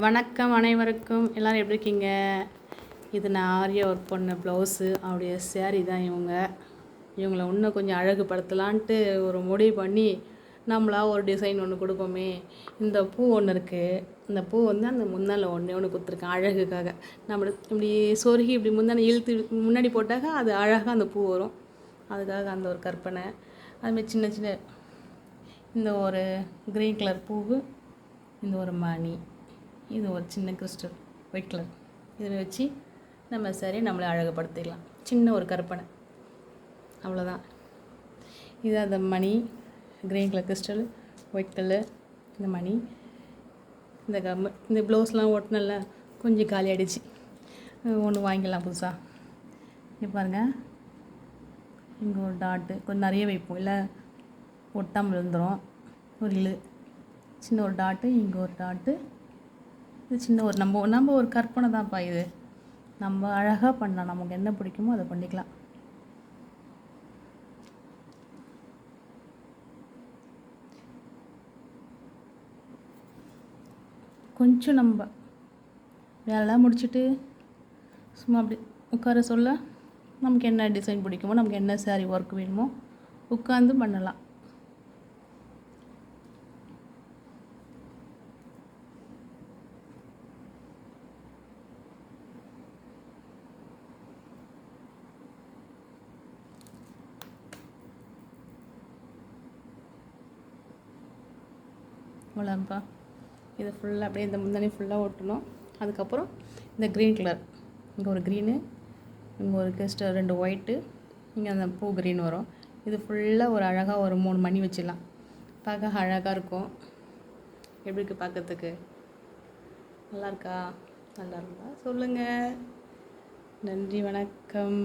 வணக்கம் அனைவருக்கும். எல்லோரும் எப்படி இருக்கீங்க? இது நான் ஆரியா ஒர்க் பண்ண ப்ளவுஸு அவருடைய சேரீ தான் இவங்கள இன்னும் கொஞ்சம் அழகுபடுத்தலான்ட்டு ஒரு முடிவு பண்ணி நம்மளா ஒரு டிசைன் ஒன்று கொடுப்போமே. இந்த பூ ஒன்று இருக்குது. இந்த பூ அந்த முந்தானில் ஒன்று கொடுத்துருக்கேன் அழகுக்காக. நம்ம இப்படி சொருகி இப்படி முந்தானை இழுத்து முன்னாடி போட்டாக்கா அது அழகாக அந்த பூ வரும். அதுக்காக அந்த ஒரு கற்பனை. அதுமாதிரி சின்ன சின்ன இந்த ஒரு க்ரீன் கலர் பூவு, இந்த ஒரு மணி, இது ஒரு சின்ன கிறிஸ்டல் ஒயிட் கலர், இதில் வச்சு நம்ம சரி நம்மளை அழகுபடுத்திக்கலாம். சின்ன ஒரு கற்பனை, அவ்வளோதான். இது அந்த மணி, green colour crystal, white colour, இந்த மணி, இந்த கம்மு. இந்த ப்ளவுஸ்லாம் ஒட்டினல கொஞ்சம் காலி ஆகிடுச்சு, ஒன்று வாங்கிக்கலாம் புதுசாக. இங்கே பாருங்கள், இங்கே ஒரு டாட்டு கொஞ்சம் நிறைய வைப்போம், இல்லை ஒட்டாமல் இருந்துடும். ஒரு சின்ன ஒரு டாட்டு, இங்கே ஒரு டாட்டு. இது சின்ன ஒரு நம்ம ஒரு கற்பனை தான்ப்பா. இது நம்ம அழகாக பண்ணலாம். நமக்கு என்ன பிடிக்குமோ அதை பண்ணிக்கலாம். கொஞ்சம் நம்ம வேலைலாம் முடிச்சுட்டு சும்மா அப்படி உட்கார சொல்ல நமக்கு என்ன டிசைன் பிடிக்குமோ, நமக்கு என்ன சாரீ ஒர்க் வேணுமோ உட்காந்து பண்ணலாம். அவ்வளோப்பா. இதை ஃபுல்லாக அப்படியே இந்த முந்தானி ஃபுல்லாக ஒட்டணும். அதுக்கப்புறம் இந்த க்ரீன் கலர், இங்கே ஒரு க்ரீனு, இங்கே ஒரு கிறிஸ்டல், 2 ஒயிட்டு, இங்கே அந்த பூ க்ரீன் வரும். இது ஃபுல்லாக ஒரு அழகாக ஒரு 3 மணி வச்சிடலாம். பார்க்க அழகாக இருக்கும். எப்படி இருக்குது பார்க்கறதுக்கு? நல்லா இருக்கா? நல்லா இருந்தால் சொல்லுங்கள். நன்றி, வணக்கம்.